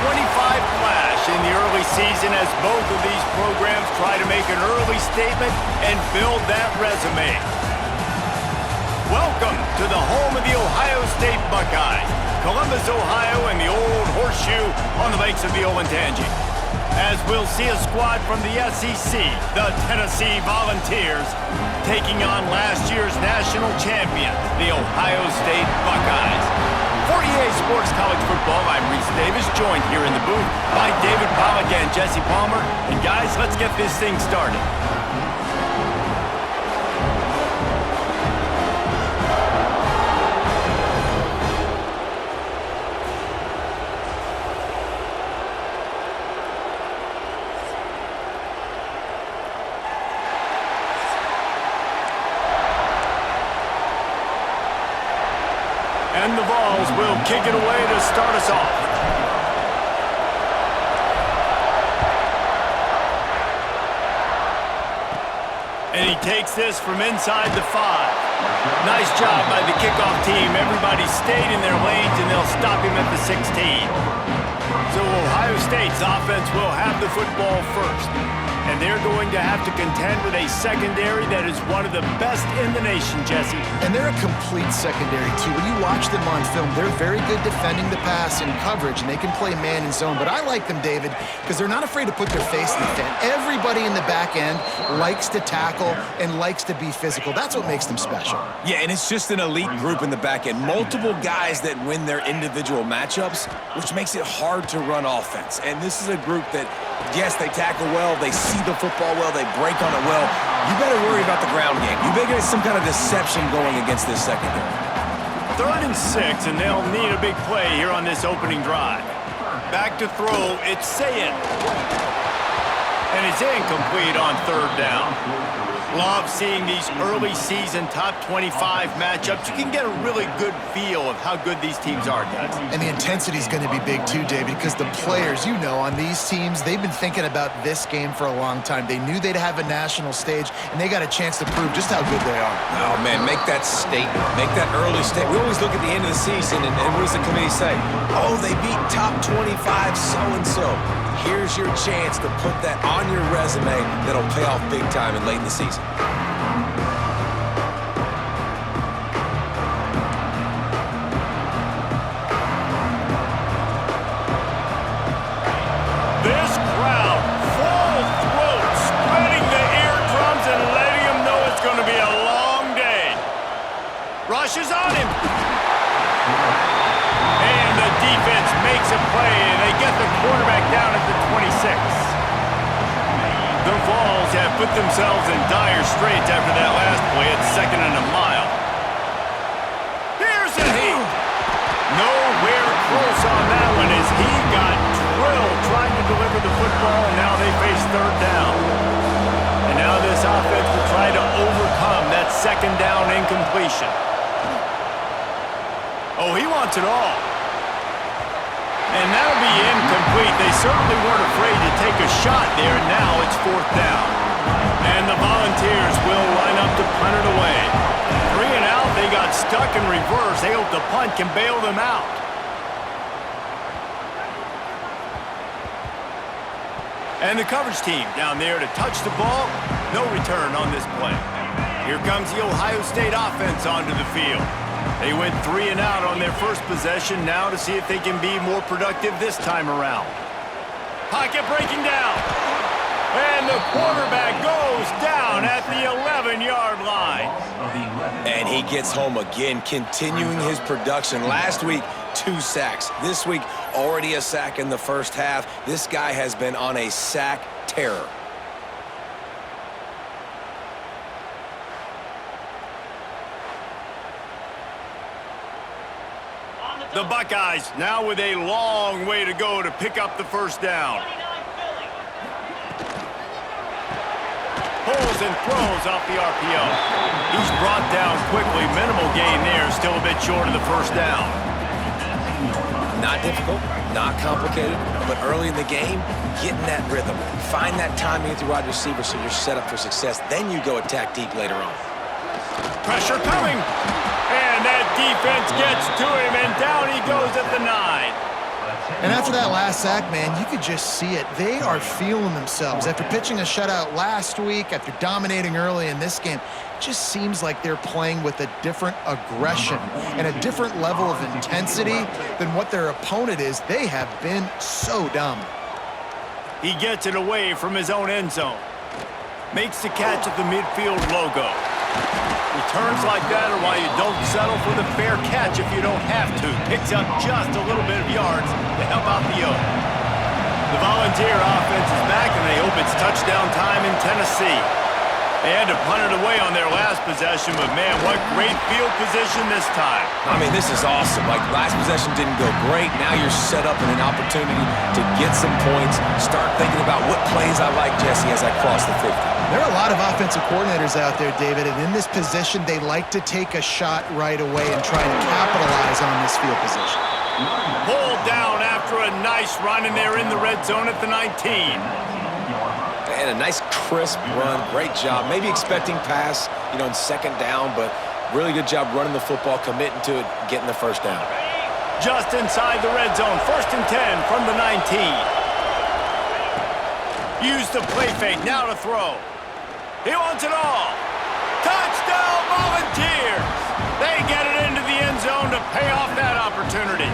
flash in the early season as both of these programs try to make an early statement and build that resume. Welcome to the home of the Ohio State Buckeyes, Columbus, Ohio, and the old horseshoe on the banks of the Olentangy. As we'll see a squad from the SEC, the Tennessee Volunteers, taking on last year's national champion, the Ohio State Buckeyes. For EA Sports College Football, I'm Reese Davis, joined here in the booth by David Pollack and Jesse Palmer. And guys, let's get this thing started. And the Vols will kick it away to start us off. And he takes this from inside the 5. Nice job by the kickoff team. Everybody stayed in their lanes, and they'll stop him at the 16. So Ohio State's offense will have the football first. And they're going to have to contend with a secondary that is one of the best in the nation, Jesse. And they're a complete secondary, too. When you watch them on film, they're very good defending the pass and coverage, and they can play man and zone. But I like them, David, because they're not afraid to put their face in the fan. Everybody in the back end likes to tackle and likes to be physical. That's what makes them special. Yeah, and it's just an elite group in the back end. Multiple guys that win their individual matchups, which makes it hard to run offense. And this is a group that, yes, they tackle well, they see the football well, they break on it well. You better worry about the ground game. You better get some kind of deception going against this secondary. 3rd and 6, and they'll need a big play here on this opening drive. Back to throw, it's Sayin. And it's incomplete on 3rd down. Love seeing these early season top 25 matchups. You can get a really good feel of how good these teams are, guys. And the intensity is going to be big too, David, because the players, you know, on these teams, they've been thinking about this game for a long time. They knew they'd have a national stage, and they got a chance to prove just how good they are. Oh, man, make that statement. Make that early statement. We always look at the end of the season, and what does the committee say? Oh, they beat top 25 so-and-so. Here's your chance to put that on your resume that'll pay off big time and late in the season. This crowd, full throat, spreading the eardrums and letting them know it's going to be a long day. Rushes on him. And the defense makes a play, and they get the quarterback down at the 26. The Vols have put themselves in dire straits after that last play at 2nd and a mile. Here's a heat. Nowhere close on that one as he got drilled trying to deliver the football, and now they face 3rd down. And now this offense will try to overcome that 2nd down incompletion. Oh, he wants it all. And that'll be incomplete. They certainly weren't afraid to take a shot there, and now it's 4th down. And the Volunteers will line up to punt it away. 3 and out, they got stuck in reverse. They hope the punt can bail them out. And the coverage team down there to touch the ball. No return on this play. Here comes the Ohio State offense onto the field. They went 3 and out on their first possession, now to see if they can be more productive this time around. Pocket breaking down. And the quarterback goes down at the 11-yard line. And he gets home again, continuing his production. Last week, 2 sacks. This week, already a sack in the first half. This guy has been on a sack terror. The Buckeyes now with a long way to go to pick up the first down. Pulls and throws off the RPO. He's brought down quickly. Minimal gain there, still a bit short of the first down. Not difficult, not complicated, but early in the game, getting that rhythm. Find that timing with your wide receiver so you're set up for success. Then you go attack deep later on. Pressure coming. And that defense gets to him, and down he goes at the 9. And after that last sack, man, you could just see it. They are feeling themselves. After pitching a shutout last week, after dominating early in this game, it just seems like they're playing with a different aggression and a different level of intensity than what their opponent is. They have been so dominant. He gets it away from his own end zone. Makes the catch at the midfield logo. Returns like that are why you don't settle for the fair catch if you don't have to. Picks up just a little bit of yards to help out the O. The Volunteer offense is back, and they hope it's touchdown time in Tennessee. They had to punt it away on their last possession, but man, what great field position this time. I mean, this is awesome. Like, last possession didn't go great. Now you're set up in an opportunity to get some points. Start thinking about what plays I like, Jesse, as I cross the 50. There are a lot of offensive coordinators out there, David, and in this position, they like to take a shot right away and try to capitalize on this field position. Pulled down after a nice run, and they're in the red zone at the 19. And a nice crisp run. Great job. Maybe expecting pass, in second down, but really good job running the football, committing to it, getting the first down. Just inside the red zone, 1st and 10 from the 19. Use the play fake, now to throw. He wants it all. Touchdown Volunteers! They get it into the end zone to pay off that opportunity.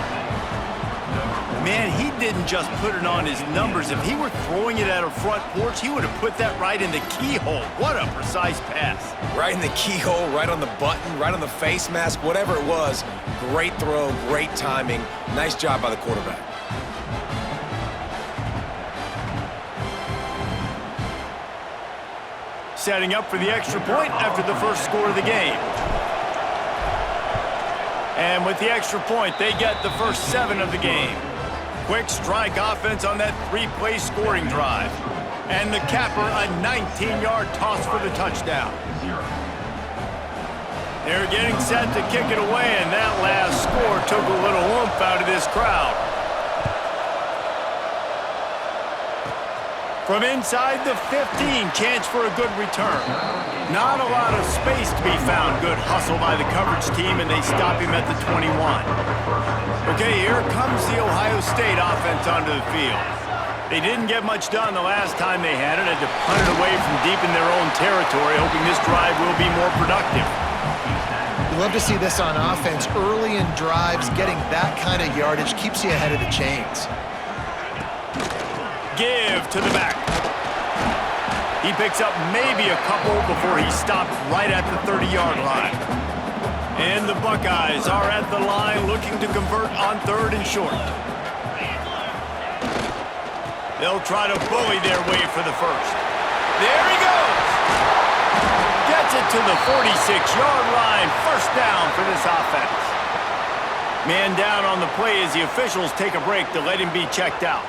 Man, he didn't just put it on his numbers. If he were throwing it at a front porch, he would have put that right in the keyhole. What a precise pass. Right in the keyhole, right on the button, right on the face mask, whatever it was. Great throw, great timing. Nice job by the quarterback. Setting up for the extra point after the first score of the game. And with the extra point, they get the first 7 of the game. Quick strike offense on that 3-play scoring drive. And the capper, a 19-yard toss for the touchdown. They're getting set to kick it away, and that last score took a little oomph out of this crowd. From inside the 15, chance for a good return. Not a lot of space to be found. Good hustle by the coverage team, and they stop him at the 21. Okay, here comes the Ohio State offense onto the field. They didn't get much done the last time they had it. Had to punt it away from deep in their own territory, hoping this drive will be more productive. You love to see this on offense. Early in drives, getting that kind of yardage keeps you ahead of the chains. Give to the back. He picks up maybe a couple before he stopped right at the 30-yard line. And the Buckeyes are at the line looking to convert on 3rd and short. They'll try to bully their way for the first. There he goes! Gets it to the 46-yard line. First down for this offense. Man down on the play as the officials take a break to let him be checked out.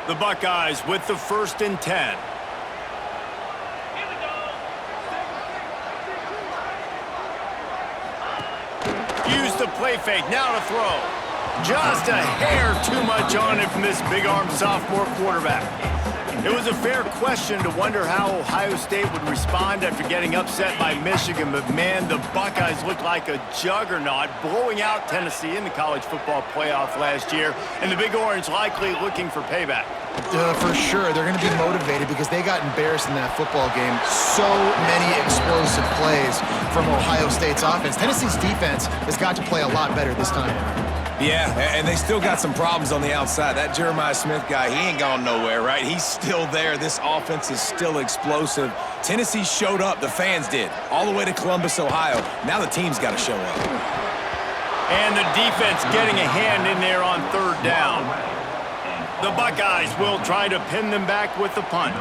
The Buckeyes with the 1st and 10. Use the play fake, now to throw. Just a hair too much on it from this big-armed sophomore quarterback. It was a fair question to wonder how Ohio State would respond after getting upset by Michigan, but man, the Buckeyes look like a juggernaut, blowing out Tennessee in the college football playoff last year, and the Big Orange likely looking for payback. For sure, they're going to be motivated because they got embarrassed in that football game. So many explosive plays from Ohio State's offense. Tennessee's defense has got to play a lot better this time around. Yeah, and they still got some problems on the outside. That Jeremiah Smith guy, he ain't gone nowhere, right? He's still there. This offense is still explosive. Tennessee showed up, the fans did, all the way to Columbus, Ohio. Now the team's got to show up. And the defense getting a hand in there on 3rd down. The Buckeyes will try to pin them back with the punt.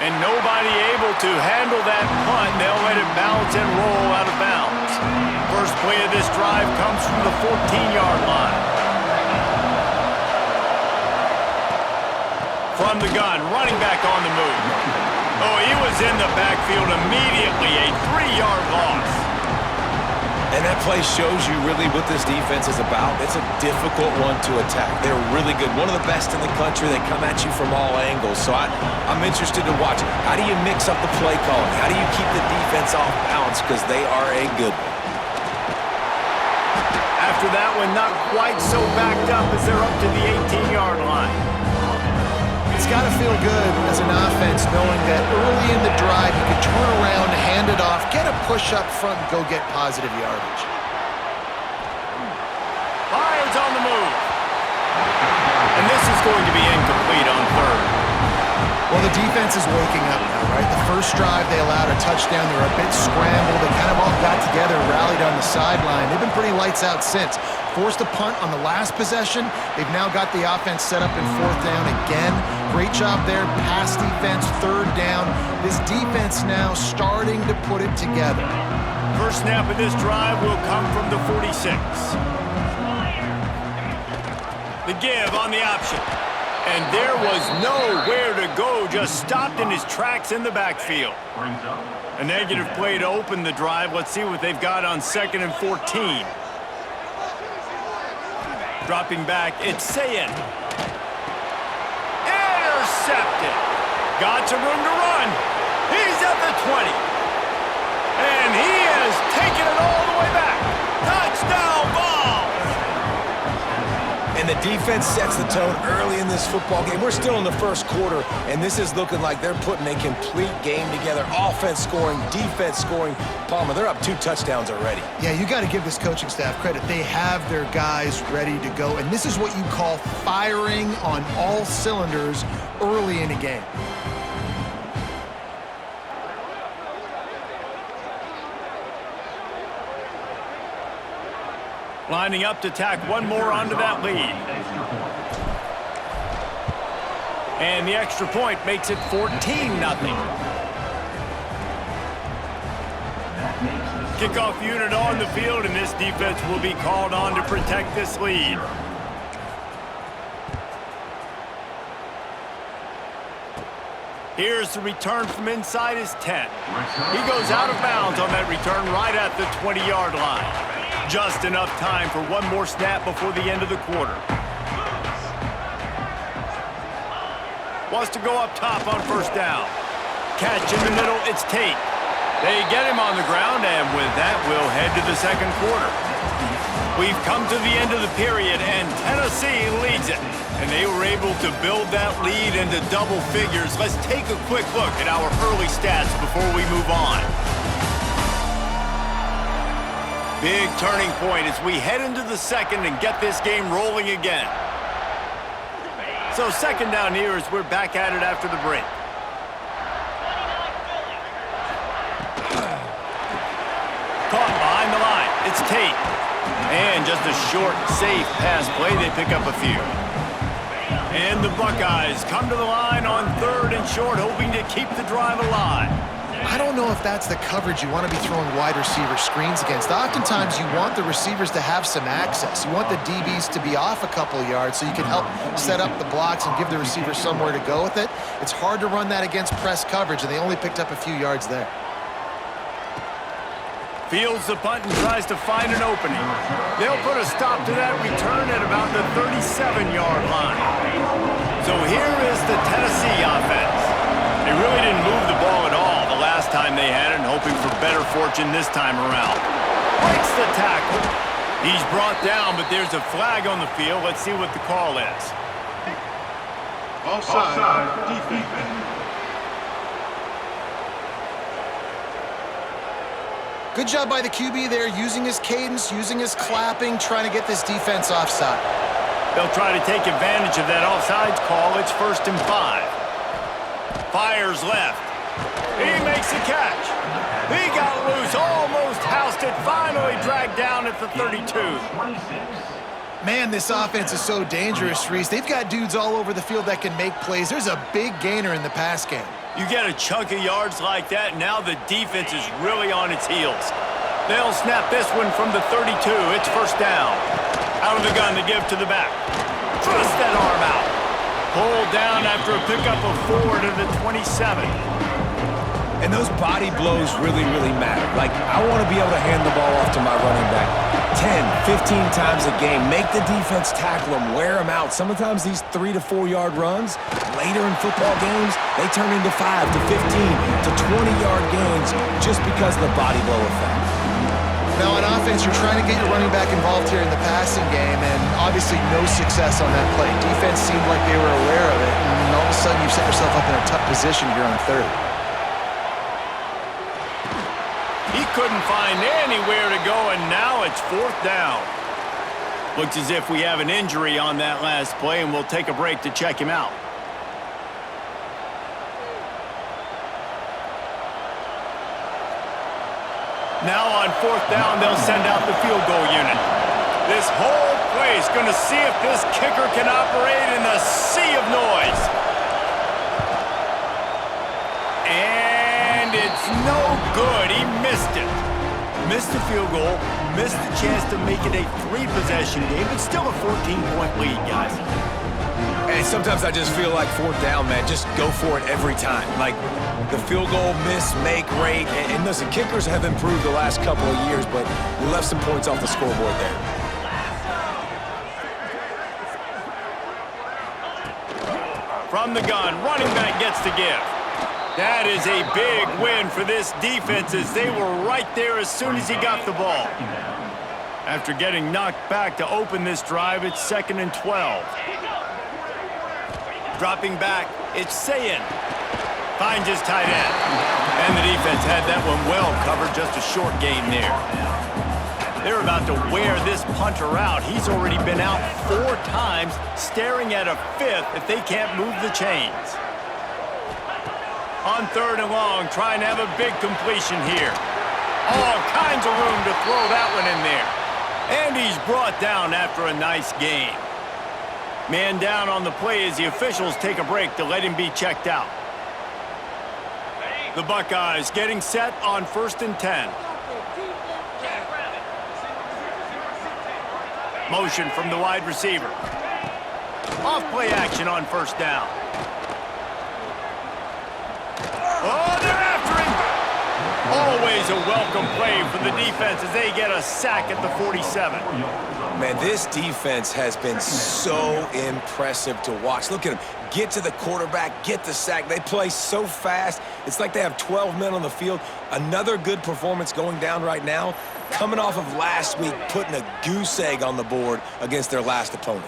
And nobody able to handle that punt. They'll let it bounce and roll out of bounds. First play of this drive comes from the 14-yard line. From the gun, running back on the move. Oh, he was in the backfield immediately, a 3-yard loss. And that play shows you really what this defense is about. It's a difficult one to attack. They're really good. One of the best in the country. They come at you from all angles. So I'm interested to watch. How do you mix up the play calling? How do you keep the defense off balance? Because they are a good one. After that one, not quite so backed up as they're up to the 18-yard line. It's got to feel good as an offense knowing that early in the drive you can turn around, hand it off, get a push up front, and go get positive yardage. Lions on the move. And this is going to be incomplete on third. Well, the defense is waking up now, right? The first drive, they allowed a touchdown. They were a bit scrambled. They kind of all got together, rallied on the sideline. They've been pretty lights out since. Forced a punt on the last possession. They've now got the offense set up in fourth down again. Great job there. Pass defense, third down. This defense now starting to put it together. First snap of this drive will come from the 46. The give on the option. And there was nowhere to go, just stopped in his tracks in the backfield. A negative play to open the drive. Let's see what they've got on 2nd and 14. Dropping back, it's Sayin. Intercepted. Got some room to run. He's at the 20. And he has taken it all the way back. Touchdown ball. And the defense sets the tone early in this football game. We're still in the first quarter, and this is looking like they're putting a complete game together. Offense scoring, defense scoring. Palmer, they're up 2 touchdowns already. Yeah, you got to give this coaching staff credit. They have their guys ready to go, and this is what you call firing on all cylinders early in a game. Lining up to tack one more onto that lead. And the extra point makes it 14-0. Kickoff unit on the field, and this defense will be called on to protect this lead. Here's the return from inside his 10. He goes out of bounds on that return right at the 20-yard line. Just enough time for one more snap before the end of the quarter. Wants to go up top on first down. Catch in the middle, it's Tate. They get him on the ground, and with that, we'll head to the second quarter. We've come to the end of the period, and Tennessee leads it. And they were able to build that lead into double figures. Let's take a quick look at our early stats before we move on. Big turning point as we head into the second and get this game rolling again. So second down here as we're back at it after the break. Caught behind the line. It's Tate. And just a short, safe pass play. They pick up a few. And the Buckeyes come to the line on 3rd and short, hoping to keep the drive alive. I don't know if that's the coverage you want to be throwing wide receiver screens against. Oftentimes, you want the receivers to have some access. You want the DBs to be off a couple yards so you can help set up the blocks and give the receiver somewhere to go with it. It's hard to run that against press coverage, and they only picked up a few yards there. Fields the punt and tries to find an opening. They'll put a stop to that return at about the 37-yard line. So here is the Tennessee offense. They really didn't move the ball at all the last time they had it, and hoping for better fortune this time around. Breaks the tackle. He's brought down, but there's a flag on the field. Let's see what the call is. Offside, defense. Good job by the QB there, using his cadence, using his clapping, trying to get this defense offside. They'll try to take advantage of that offsides call. It's 1st and 5. Fires left. He makes the catch. He got loose, almost housed it, finally dragged down at the 32. Man, this offense is so dangerous, Reese. They've got dudes all over the field that can make plays. There's a big gainer in the pass game. You get a chunk of yards like that, now the defense is really on its heels. They'll snap this one from the 32. It's 1st down. Out of the gun to give to the back. Thrust that arm out. Pulled down after a pickup of 4 to the 27. And those body blows really, really matter. Like, I want to be able to hand the ball off to my running back 10, 15 times a game. Make the defense tackle them, wear them out. Sometimes these 3 to 4 yard runs, later in football games, they turn into 5 to 15 to 20-yard gains just because of the body blow effect. Now on offense, you're trying to get your running back involved here in the passing game, and obviously no success on that play. Defense seemed like they were aware of it, and all of a sudden you've set yourself up in a tough position here on third. He couldn't find anywhere to go, and now it's fourth down. Looks as if we have an injury on that last play, and we'll take a break to check him out. Now on fourth down, they'll send out the field goal unit. This whole play is going to see if this kicker can operate in the sea of noise. And it's no good. He missed it. Missed the field goal, missed the chance to make it a 3-possession game, but still a 14-point lead, guys. And sometimes I just feel like fourth down, man, just go for it every time. Like the field goal miss, make rate. And listen, kickers have improved the last couple of years, but we left some points off the scoreboard there. From the gun, running back gets the give. That is a big win for this defense as they were right there as soon as he got the ball. After getting knocked back to open this drive, it's 2nd and 12. Dropping back, it's Sayin. Finds his tight end. And the defense had that one well covered, just a short gain there. They're about to wear this punter out. He's already been out 4 times, staring at a 5th if they can't move the chains. On 3rd and long, trying to have a big completion here. All kinds of room to throw that one in there. And he's brought down after a nice gain. Man down on the play as the officials take a break to let him be checked out. The Buckeyes getting set on 1st and 10. Motion from the wide receiver. Off play action on 1st down. Oh, they're after him! Always a welcome play for the defense as they get a sack at the 47. Man, this defense has been so impressive to watch. Look at them. Get to the quarterback, get the sack. They play so fast. It's like they have 12 men on the field. Another good performance going down right now. Coming off of last week, putting a goose egg on the board against their last opponent.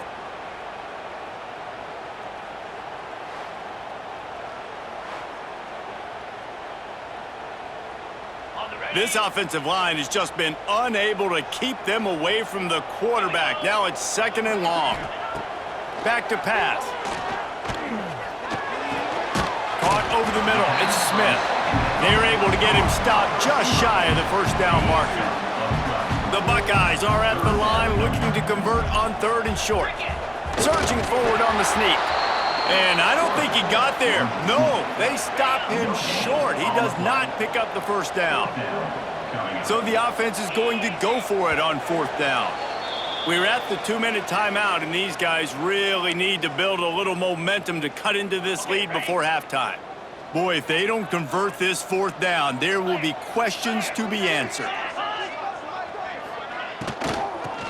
This offensive line has just been unable to keep them away from the quarterback. Now it's 2nd and long. Back to pass. Caught over the middle. It's Smith. They're able to get him stopped just shy of the 1st down marker. The Buckeyes are at the line looking to convert on 3rd and short. Surging forward on the sneak. And I don't think he got there. No, they stop him short. He does not pick up the 1st down. So the offense is going to go for it on 4th down. We're at the 2-minute timeout, and these guys really need to build a little momentum to cut into this lead before halftime. Boy, if they don't convert this 4th down, there will be questions to be answered.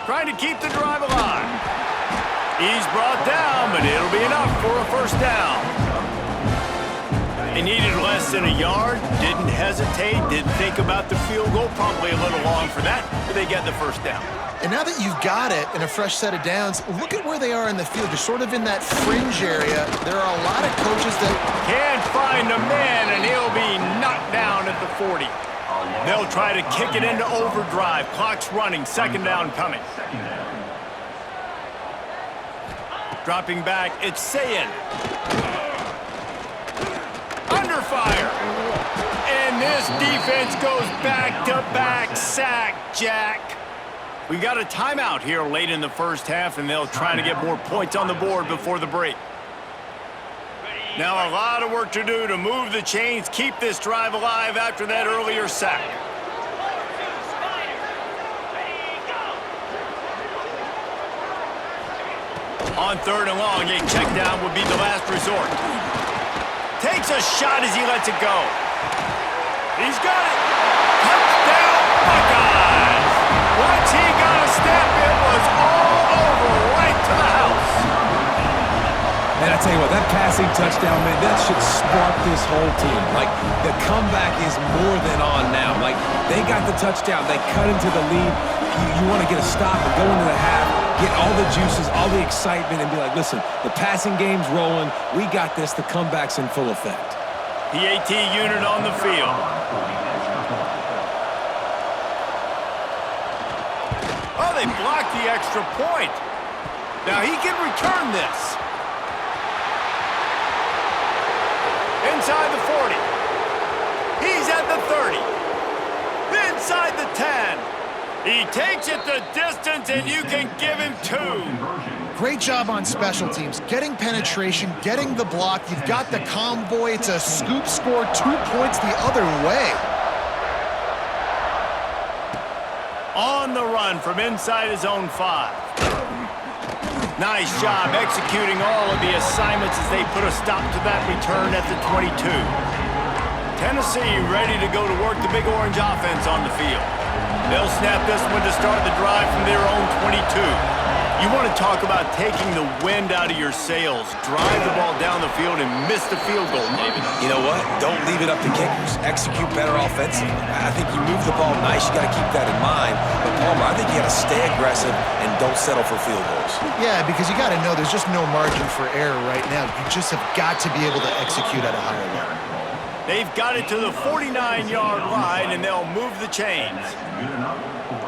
Trying to keep the drive alive. He's brought down, but it'll be enough for a 1st down. They needed less than a yard, didn't hesitate, didn't think about the field goal, probably a little long for that, but they get the 1st down. And now that you've got it and a fresh set of downs, look at where they are in the field. They're sort of in that fringe area. There are a lot of coaches that can't find a man, and he'll be knocked down at the 40. They'll try to kick it into overdrive. Clock's running, 2nd down coming. Dropping back, it's Sayin. Under fire. And this defense goes back-to-back sack, Jack. We got a timeout here late in the 1st half, and they'll try to get more points on the board before the break. Now a lot of work to do to move the chains, keep this drive alive after that earlier sack. On 3rd and long, a check down would be the last resort. Takes a shot as he lets it go. He's got it. Touchdown, Buckeyes. Once he got a step, it was all over right to the house. And I tell you what, that passing touchdown, man, that should spark this whole team. Like, the comeback is more than on now. Like, they got the touchdown. They cut into the lead. You want to get a stop and go into the half, get all the juices, all the excitement, and be like, listen, the passing game's rolling. We got this. The comeback's in full effect. PAT unit on the field. Oh, they blocked the extra point. Now he can return this. Inside the 40. He's at the 30. Inside the 10. He takes it the distance, and you can give him 2. Great job on special teams. Getting penetration, getting the block. You've got the convoy. It's a scoop score, 2 points the other way. On the run from inside his own 5. Nice job executing all of the assignments as they put a stop to that return at the 22. Tennessee ready to go to work the Big Orange offense on the field. They'll snap this one to start the drive from their own 22. You want to talk about taking the wind out of your sails. Drive the ball down the field and miss the field goal, David. You know what? Don't leave it up to kickers. Execute better offensively. I think you move the ball nice. You got to keep that in mind. But, Palmer, I think you got to stay aggressive and don't settle for field goals. Yeah, because you got to know there's just no margin for error right now. You just have got to be able to execute at a higher level. They've got it to the 49-yard line, and they'll move the chains.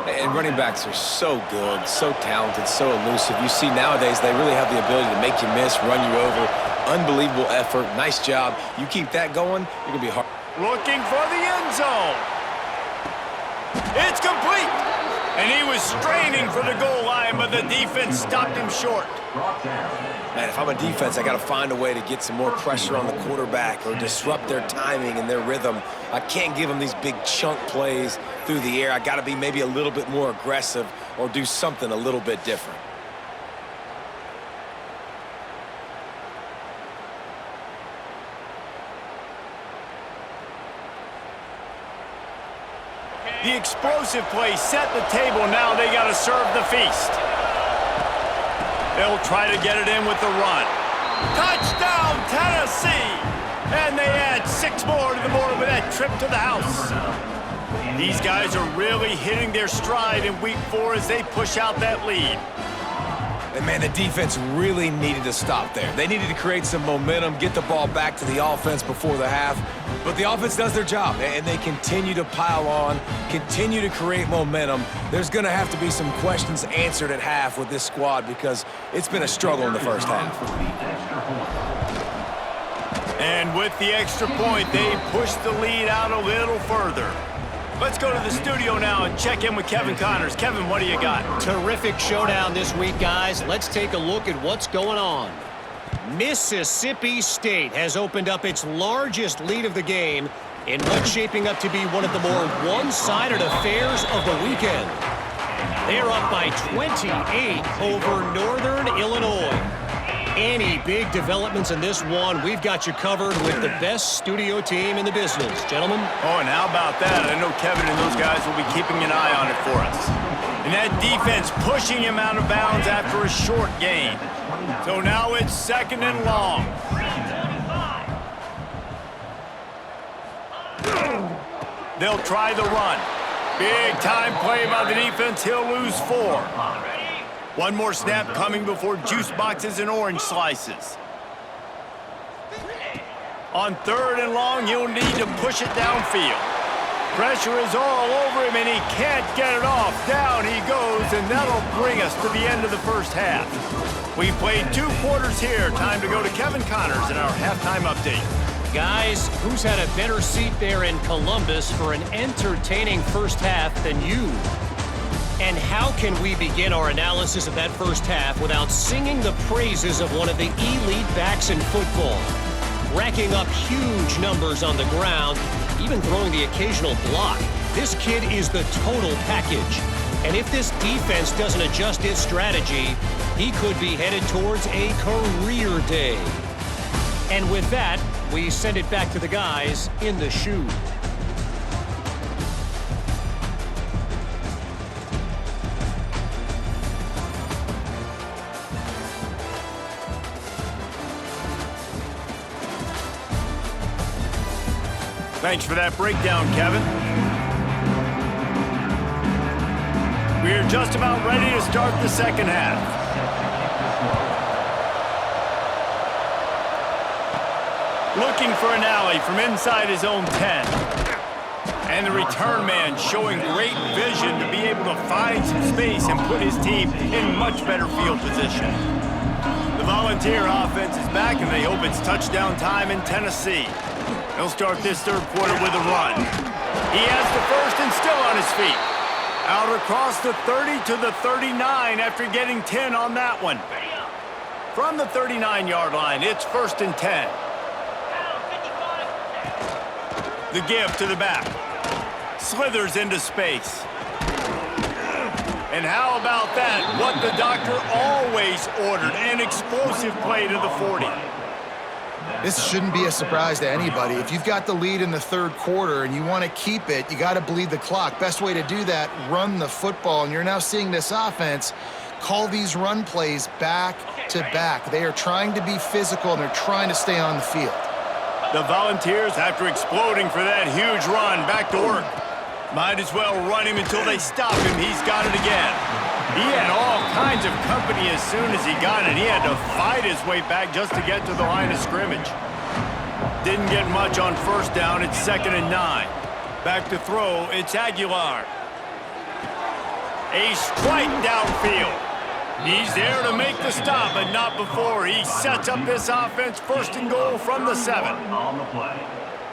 And running backs are so good, so talented, so elusive. You see nowadays they really have the ability to make you miss, run you over. Unbelievable effort. Nice job. You keep that going, you're going to be hard. Looking for the end zone. It's complete. And he was straining for the goal line, but the defense stopped him short. Man, if I'm a defense, I got to find a way to get some more pressure on the quarterback or disrupt their timing and their rhythm. I can't give them these big chunk plays through the air. I got to be maybe a little bit more aggressive or do something a little bit different. The explosive play set the table. Now they got to serve the feast. They'll try to get it in with the run. Touchdown, Tennessee! And they add 6 more to the board with that trip to the house. These guys are really hitting their stride in week 4 as they push out that lead. And, man, the defense really needed to stop there. They needed to create some momentum, get the ball back to the offense before the half. But the offense does their job, and they continue to pile on, continue to create momentum. There's going to have to be some questions answered at half with this squad because it's been a struggle in the first half. And with the extra point, they push the lead out a little further. Let's go to the studio now and check in with Kevin Connors. Kevin, what do you got? Terrific showdown this week, guys. Let's take a look at what's going on. Mississippi State has opened up its largest lead of the game in what's shaping up to be one of the more one-sided affairs of the weekend. They're up by 28 over Northern Illinois. Any big developments in this one, we've got you covered with the best studio team in the business. Gentlemen? Oh, and how about that? I know Kevin and those guys will be keeping an eye on it for us. And that defense pushing him out of bounds after a short gain. So now it's 2nd and long. They'll try the run. Big time play by the defense. He'll lose 4. One more snap coming before juice boxes and orange slices. On 3rd and long, he'll need to push it downfield. Pressure is all over him, and he can't get it off. Down he goes, and that'll bring us to the end of the first half. We've played 2 quarters here. Time to go to Kevin Connors in our halftime update. Guys, who's had a better seat there in Columbus for an entertaining first half than you? And how can we begin our analysis of that first half without singing the praises of one of the elite backs in football? Racking up huge numbers on the ground, even throwing the occasional block. This kid is the total package. And if this defense doesn't adjust its strategy, he could be headed towards a career day. And with that, we send it back to the guys in the shoe. Thanks for that breakdown, Kevin. We're just about ready to start the second half. Looking for an alley from inside his own 10. And the return man showing great vision to be able to find some space and put his team in much better field position. The Volunteer offense is back, and they hope it's touchdown time in Tennessee. They'll start this third quarter with a run. He has the first and still on his feet. Out across the 30 to the 39 after getting 10 on that one. From the 39-yard line, it's 1st and 10. The give to the back. Slithers into space. And how about that? What the doctor always ordered, an explosive play to the 40. This shouldn't be a surprise to anybody. If you've got the lead in the third quarter and you want to keep it, you got to bleed the clock. Best way to do that, run the football. And you're now seeing this offense call these run plays back to back. They are trying to be physical, and they're trying to stay on the field. The Volunteers, after exploding for that huge run, back to work. Might as well run him until they stop him. He's got it again. He had all kinds of company as soon as he got it. He had to fight his way back just to get to the line of scrimmage. Didn't get much on first down. It's 2nd and 9. Back to throw. It's Aguilar. A strike downfield. He's there to make the stop, but not before. He sets up this offense 1st and goal from the 7.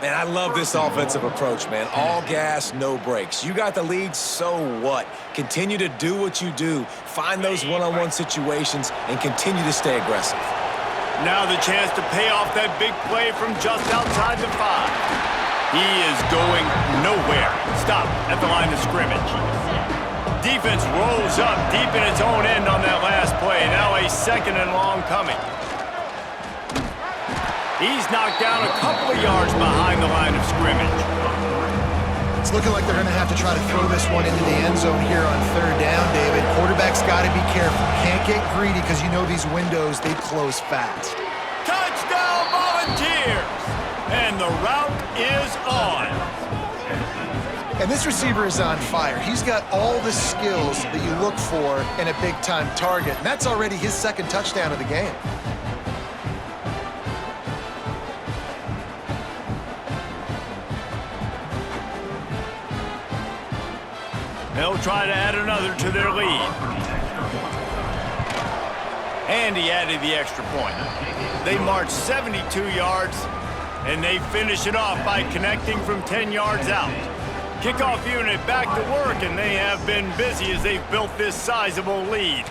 Man, I love this offensive approach, man. All gas, no brakes. You got the lead, so what? Continue to do what you do. Find those one-on-one situations and continue to stay aggressive. Now the chance to pay off that big play from just outside the 5. He is going nowhere. Stop at the line of scrimmage. Defense rolls up deep in its own end on that last play. Now a 2nd and long coming. He's knocked down a couple of yards behind the line of scrimmage. It's looking like they're going to have to try to throw this one into the end zone here on 3rd down, David. Quarterback's got to be careful. Can't get greedy because you know these windows, they close fast. Touchdown, Volunteers! And the route is on. And this receiver is on fire. He's got all the skills that you look for in a big-time target. And that's already his 2nd touchdown of the game. They'll try to add another to their lead. And he added the extra point. They marched 72 yards, and they finish it off by connecting from 10 yards out. Kickoff unit back to work, and they have been busy as they've built this sizable lead.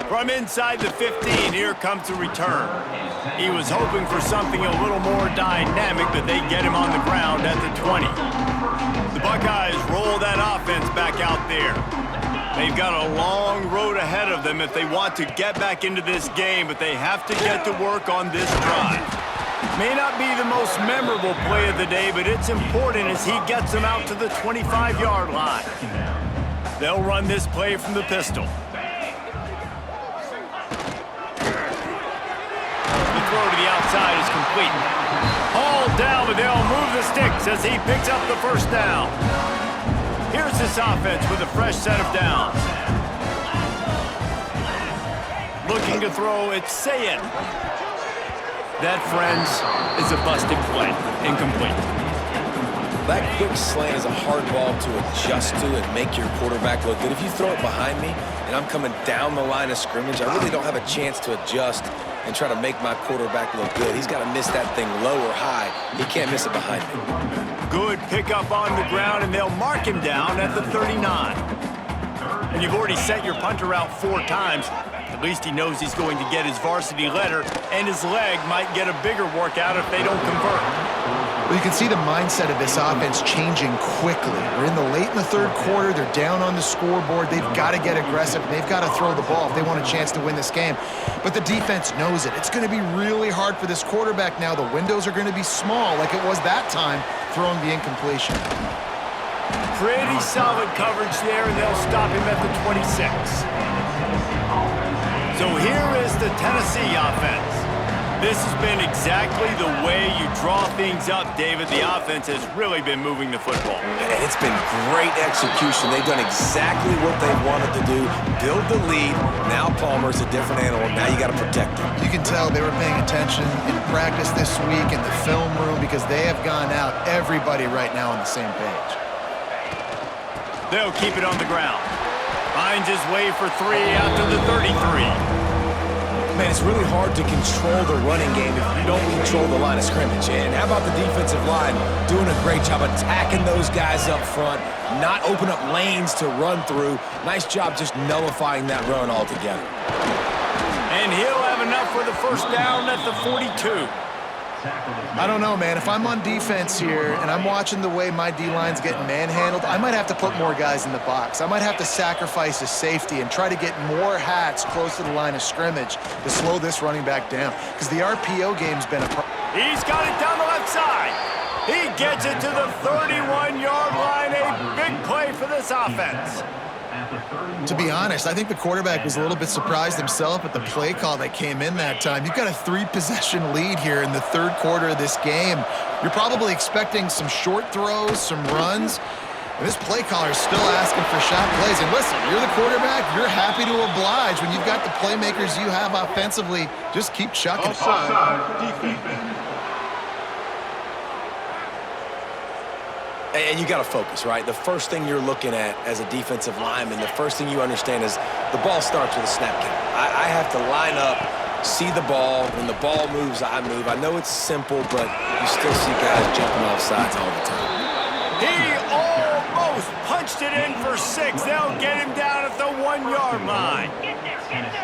From inside the 15, here comes the return. He was hoping for something a little more dynamic, but they get him on the ground at the 20. The Buckeyes roll that offense back out there. They've got a long road ahead of them if they want to get back into this game, but they have to get to work on this drive. May not be the most memorable play of the day, but it's important as he gets them out to the 25-yard line. They'll run this play from the pistol. Throw to the outside is complete. Hauled down, but they'll move the sticks as he picks up the 1st down. Here's this offense with a fresh set of downs. Looking to throw, it's Sayin. That, friends, is a busted play. Incomplete. That quick slant is a hard ball to adjust to and make your quarterback look good. If you throw it behind me and I'm coming down the line of scrimmage, I really don't have a chance to adjust and try to make my quarterback look good. He's got to miss that thing low or high. He can't miss it behind me. Good pickup on the ground, and they'll mark him down at the 39. And you've already set your punter out 4 times. At least he knows he's going to get his varsity letter, and his leg might get a bigger workout if they don't convert. Well, you can see the mindset of this offense changing quickly. We're late in the third quarter. They're down on the scoreboard. They've got to get aggressive. They've got to throw the ball if they want a chance to win this game. But the defense knows it. It's going to be really hard for this quarterback now. The windows are going to be small like it was that time throwing the incompletion. Pretty solid coverage there, and they'll stop him at the 26. So here is the Tennessee offense. This has been exactly the way you draw things up, David. The offense has really been moving the football. And it's been great execution. They've done exactly what they wanted to do, build the lead. Now Palmer's a different animal. Now you got to protect him. You can tell they were paying attention in practice this week in the film room because they have gone out, everybody right now on the same page. They'll keep it on the ground. Finds his way for 3 out to the 33. Man, it's really hard to control the running game if you don't control the line of scrimmage. And how about the defensive line doing a great job attacking those guys up front, not open up lanes to run through. Nice job just nullifying that run altogether. And he'll have enough for the first down at the 42. I don't know, man. If I'm on defense here and I'm watching the way my D-line's getting manhandled, I might have to put more guys in the box. I might have to sacrifice a safety and try to get more hats close to the line of scrimmage to slow this running back down because the RPO game's been a problem. He's got it down the left side. He gets it to the 31-yard line. A big play for this offense. To be honest, I think the quarterback was a little bit surprised himself at the play call that came in that time. You've got a 3-possession lead here in the third quarter of this game. You're probably expecting some short throws, some runs. And this play caller is still asking for shot plays. And listen, you're the quarterback. You're happy to oblige when you've got the playmakers you have offensively. Just keep chucking. Offside, defense. And you got to focus, right? The first thing you're looking at as a defensive lineman, the first thing you understand is the ball starts with a snap count. I have to line up, see the ball. When the ball moves, I move. I know it's simple, but you still see guys jumping off sides all the time. He almost punched it in for 6. They'll get him down at the 1-yard line.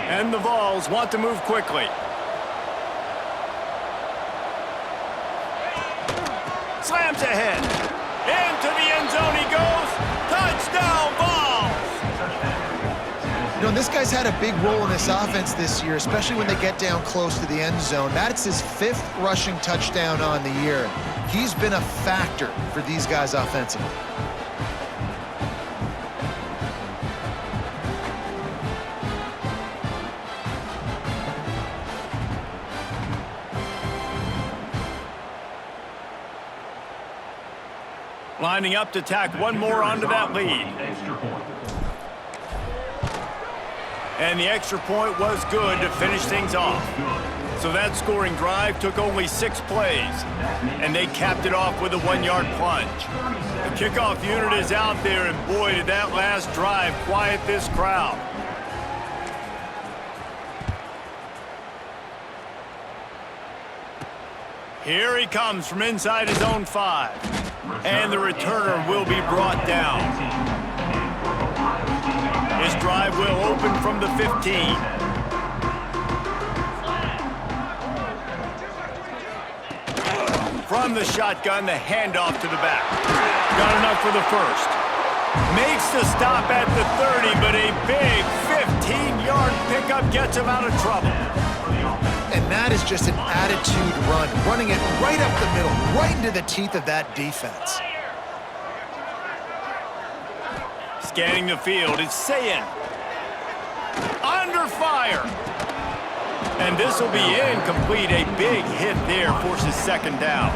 And the Vols want to move quickly. Slams ahead. Into the end zone he goes. Touchdown, Vols! You know, this guy's had a big role in this offense this year, especially when they get down close to the end zone. That's his 5th rushing touchdown on the year. He's been a factor for these guys offensively. Lining up to tack one more onto that lead. And the extra point was good to finish things off. So that scoring drive took only 6 plays, and they capped it off with a 1-yard plunge. The kickoff unit is out there, and boy, did that last drive quiet this crowd. Here he comes from inside his own 5. And the returner will be brought down. His drive will open from the 15. From the shotgun, the handoff to the back. Got enough for the first. Makes the stop at the 30, but a big 15-yard pickup gets him out of trouble. And that is just an attitude run, running it right up the middle, right into the teeth of that defense. Scanning the field, it's Sayin. Under fire. And this will be incomplete. A big hit there forces 2nd down.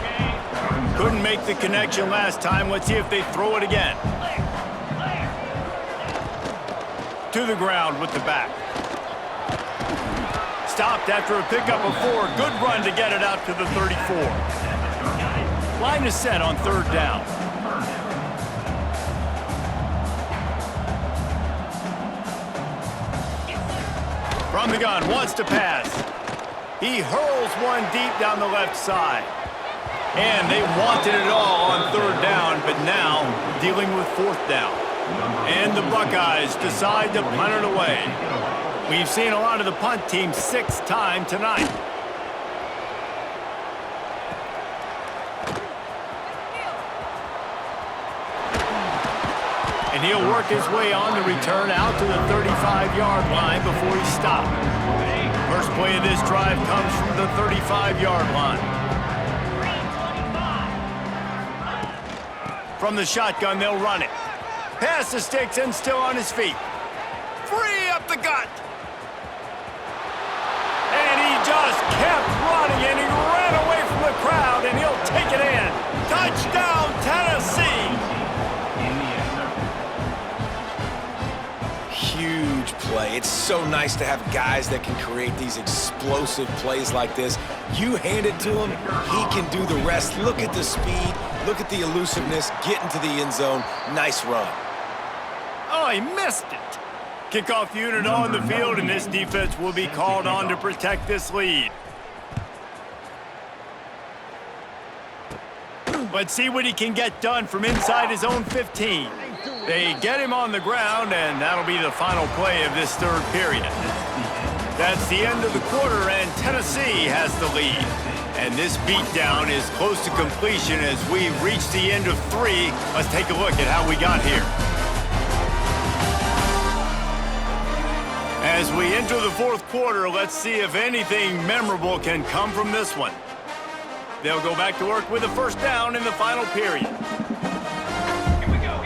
Couldn't make the connection last time. Let's see if they throw it again. To the ground with the back. Stopped after a pickup of 4. Good run to get it out to the 34. Line is set on 3rd down. From the gun, wants to pass. He hurls one deep down the left side. And they wanted it all on 3rd down, but now dealing with 4th down. And the Buckeyes decide to punt it away. We've seen a lot of the punt team 6th time tonight. And he'll work his way on the return out to the 35-yard line before he's stopped. First play of this drive comes from the 35-yard line. From the shotgun, they'll run it. Pass the sticks and still on his feet. Free up the gut. And he just just kept running, and he ran away from the crowd, and he'll take it in. Touchdown, Tennessee! Huge play. It's so nice to have guys that can create these explosive plays like this. You hand it to him, he can do the rest. Look at the speed, look at the elusiveness, get into the end zone. Nice run. Oh, he missed it. Kickoff unit on the field, and this defense will be called on to protect this lead. Let's see what he can get done from inside his own 15. They get him on the ground, and that'll be the final play of this third period. That's the end of the quarter, and Tennessee has the lead. And this beatdown is close to completion as we've reached the end of 3. Let's take a look at how we got here. As we enter the fourth quarter, let's see if anything memorable can come from this one. They'll go back to work with a first down in the final period. Here we go.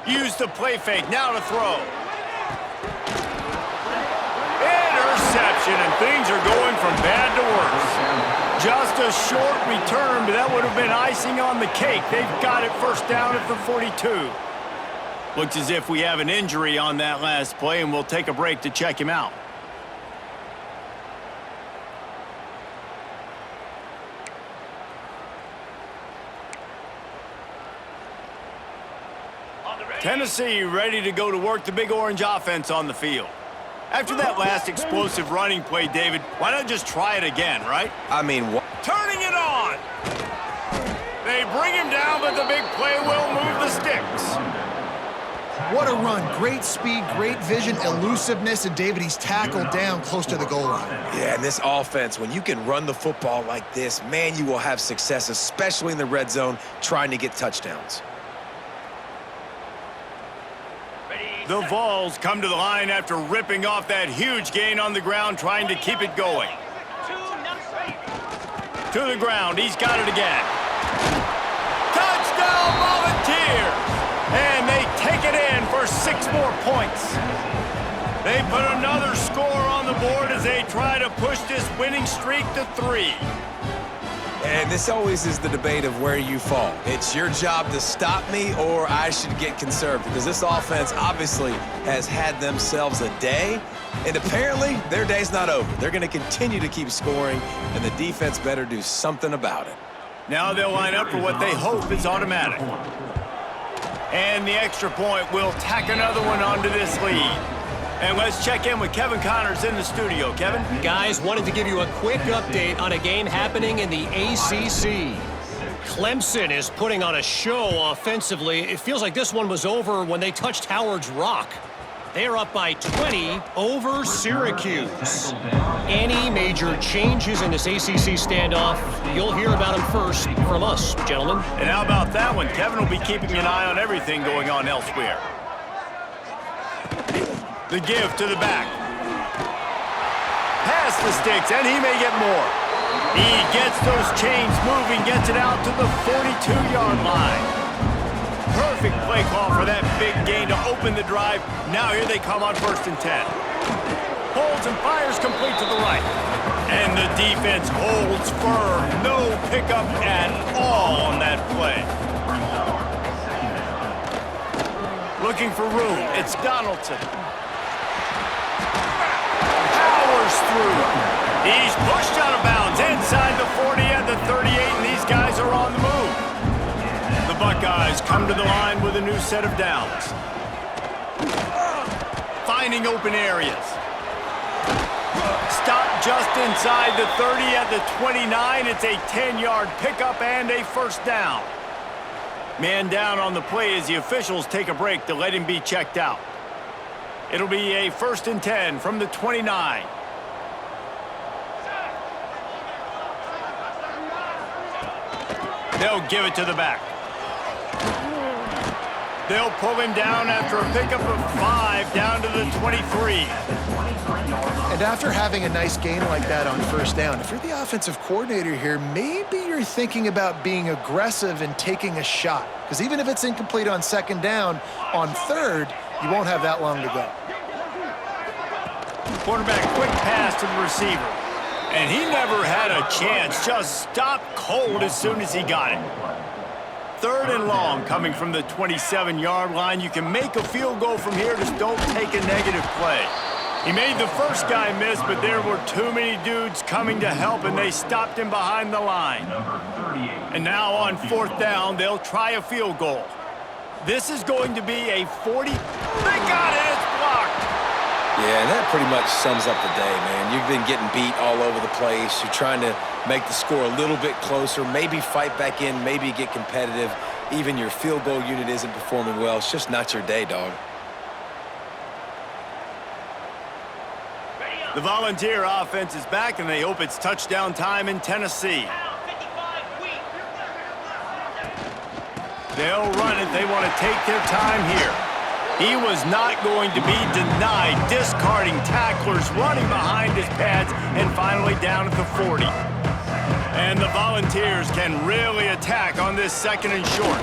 Use the play fake, now to throw. Interception, and things are going from bad to worse. Just a short return, but that would have been icing on the cake. They've got it first down at the 42. Looks as if we have an injury on that last play, and we'll take a break to check him out. Tennessee ready to go to work the Big Orange offense on the field. After that last explosive running play, David, why not just try it again, right? I mean, Turning it on! They bring him down, but the big play will move the sticks. What a run. Great speed, great vision, elusiveness, and David, he's tackled down close to the goal line. yeah, and this offense, when you can run the football like this, man, you will have success, especially in the red zone, trying to get touchdowns. The Vols come to the line after ripping off that huge gain on the ground, trying to keep it going. To the ground, he's got it again. Touchdown, Volunteers! And they take it in for 6 more points. They put another score on the board as they try to push this winning streak to 3. And this always is the debate of where you fall. It's your job to stop me, or I should get conserved, because this offense obviously has had themselves a day, and apparently their day's not over. They're going to continue to keep scoring, and the defense better do something about it. Now they'll line up for what they hope is automatic. And the extra point will tack another one onto this lead. And let's check in with Kevin Connors in the studio. Kevin? Guys, wanted to give you a quick update on a game happening in the ACC. Clemson is putting on a show offensively. It feels like this one was over when they touched Howard's Rock. They're up by 20 over Syracuse. Any major changes in this ACC standoff, you'll hear about them first from us, gentlemen. And how about that one? Kevin will be keeping an eye on everything going on elsewhere. The give to the back. Past the sticks, and he may get more. He gets those chains moving, gets it out to the 42-yard line. Perfect play call for that big gain to open the drive. Now here they come on 1st and 10. Holds and fires complete to the right. And the defense holds firm. No pickup at all on that play. Looking for room. It's Donaldson. Through. He's pushed out of bounds inside the 40 at the 38, and these guys are on the move. The Buckeyes come to the line with a new set of downs. Finding open areas. Stop just inside the 30 at the 29. It's a 10-yard pickup and a first down. Man down on the play as the officials take a break to let him be checked out. It'll be a 1st and 10 from the 29. They'll give it to the back. They'll pull him down after a pickup of 5 down to the 23. And after having a nice gain like that on first down, if you're the offensive coordinator here, maybe you're thinking about being aggressive and taking a shot. Because even if it's incomplete on 2nd down, on 3rd, you won't have that long to go. Quarterback quick pass to the receiver. And he never had a chance. Just stopped cold as soon as he got it. 3rd and long coming from the 27-yard line. You can make a field goal from here. Just don't take a negative play. He made the first guy miss, but there were too many dudes coming to help, and they stopped him behind the line. And now on 4th down, they'll try a field goal. This is going to be a 40. They got it. It's blocked. Yeah, and that pretty much sums up the day, man. You've been getting beat all over the place. You're trying to make the score a little bit closer, maybe fight back in, maybe get competitive. Even your field goal unit isn't performing well. It's just not your day, dog. The Volunteer offense is back, and they hope it's touchdown time in Tennessee. They'll run it. They want to take their time here. He was not going to be denied, discarding tacklers, running behind his pads, and finally down at the 40. And the Volunteers can really attack on this 2nd and short.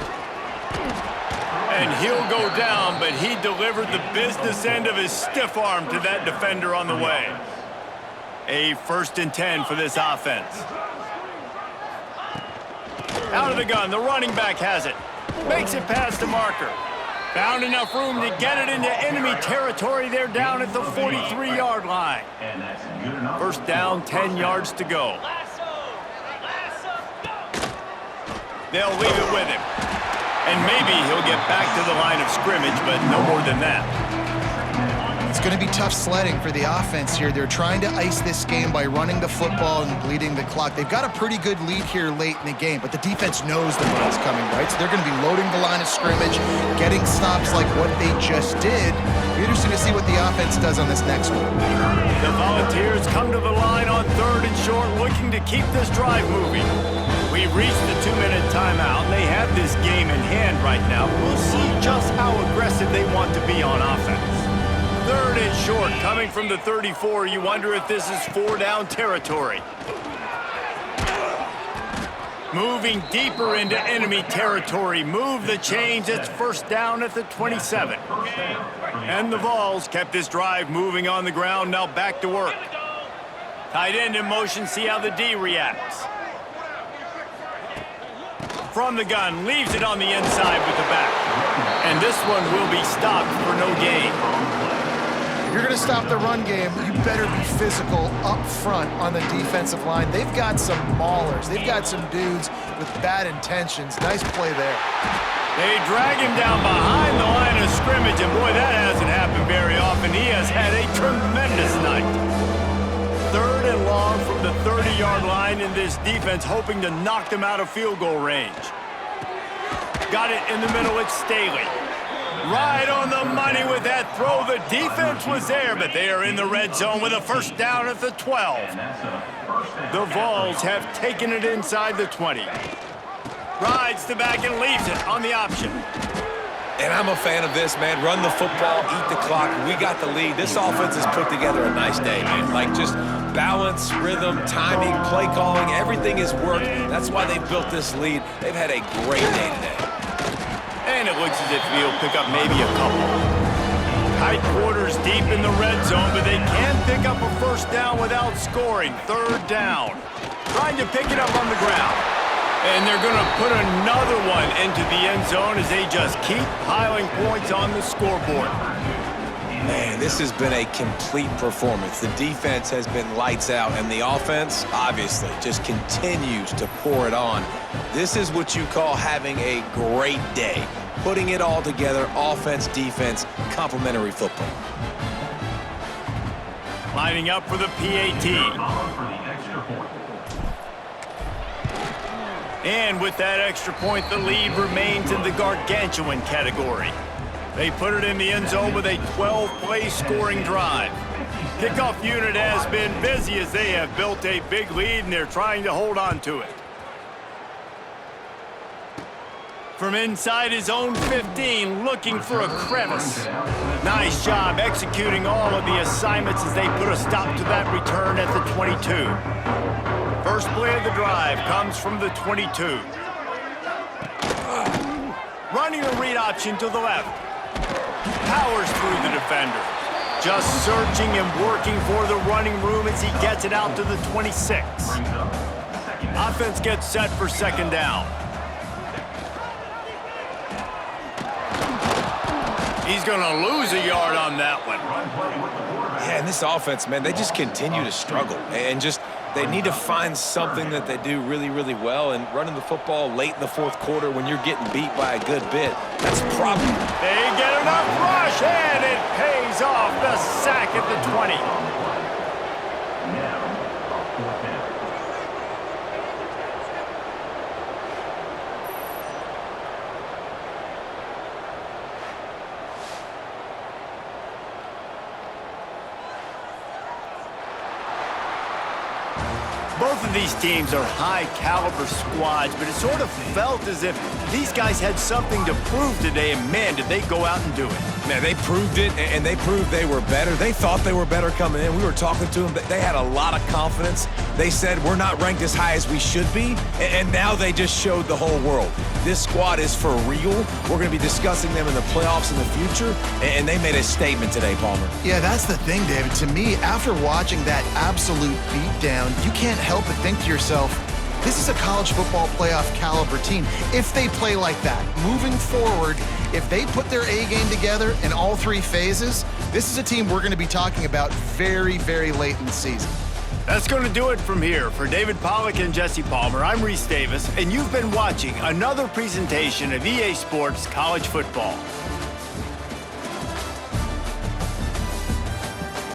And he'll go down, but he delivered the business end of his stiff arm to that defender on the way. A 1st and 10 for this offense. Out of the gun, the running back has it. Makes it past the marker. Found enough room to get it into enemy territory. They're down at the 43-yard line. 1st down, 10 yards to go. They'll leave it with him. And maybe he'll get back to the line of scrimmage, but no more than that. It's going to be tough sledding for the offense here. They're trying to ice this game by running the football and bleeding the clock. They've got a pretty good lead here late in the game, but the defense knows the run's coming, right? So they're going to be loading the line of scrimmage, getting stops like what they just did. It'll be interesting to see what the offense does on this next one. The Volunteers come to the line on 3rd and short, looking to keep this drive moving. We've reached the 2-minute timeout, and they have this game in hand right now. We'll see just how aggressive they want to be on offense. 3rd and short, coming from the 34. You wonder if this is 4-down territory. Moving deeper into enemy territory. Move the chains. It's 1st down at the 27. And the Vols kept this drive moving on the ground. Now back to work. Tight end in motion. See how the D reacts. From the gun, leaves it on the inside with the back. And this one will be stopped for no gain. If you're going to stop the run game, you better be physical up front on the defensive line. They've got some maulers. They've got some dudes with bad intentions. Nice play there. They drag him down behind the line of scrimmage, and boy, that hasn't happened very often. He has had a tremendous night. 3rd and long from the 30-yard line, in this defense hoping to knock them out of field goal range. Got it in the middle, it's Staley. Right on the money with that throw. The defense was there, but they are in the red zone with a 1st down at the 12. The Vols have taken it inside the 20. Rides the back and leaves it on the option. And I'm a fan of this, man. Run the football, eat the clock. We got the lead. This offense has put together a nice day, man. Like just balance, rhythm, timing, play calling, everything has worked. That's why they've built this lead. They've had a great day today. And it looks as if he'll pick up maybe a couple. Tight quarters deep in the red zone, but they can't pick up a 1st down without scoring. 3rd down. Trying to pick it up on the ground. And they're going to put another one into the end zone as they just keep piling points on the scoreboard. Man, this has been a complete performance. The defense has been lights out, and the offense, obviously, just continues to pour it on. This is what you call having a great day. Putting it all together, offense, defense, complementary football. Lining up for the PAT. And with that extra point, the lead remains in the gargantuan category. They put it in the end zone with a 12-play scoring drive. Kickoff unit has been busy as they have built a big lead, and they're trying to hold on to it. From inside his own 15, looking for a crevice. Nice job executing all of the assignments as they put a stop to that return at the 22. First play of the drive comes from the 22. Running a read option to the left. Powers through the defender. Just searching and working for the running room as he gets it out to the 26. Offense gets set for second down. He's going to lose a yard on that one. Yeah, and this offense, man, they just continue to struggle. And just, they need to find something that they do really, really well. And running the football late in the fourth quarter when you're getting beat by a good bit, that's probably... They get enough rush, and it pays off. The sack at the 20. Both of these teams are high-caliber squads, but it sort of felt as if these guys had something to prove today, and man, did they go out and do it. Man, they proved it, and they proved they were better. They thought they were better coming in. We were talking to them. They had a lot of confidence. They said, we're not ranked as high as we should be, and now they just showed the whole world. This squad is for real. We're going to be discussing them in the playoffs in the future, and they made a statement today, Palmer. Yeah, that's the thing, David. To me, after watching that absolute beatdown, you can't help but think to yourself, this is a college football playoff caliber team. If they play like that, moving forward, if they put their A game together in all three phases, this is a team we're going to be talking about very, very late in the season. That's going to do it from here. For David Pollack and Jesse Palmer, I'm Reese Davis, and you've been watching another presentation of EA Sports College Football.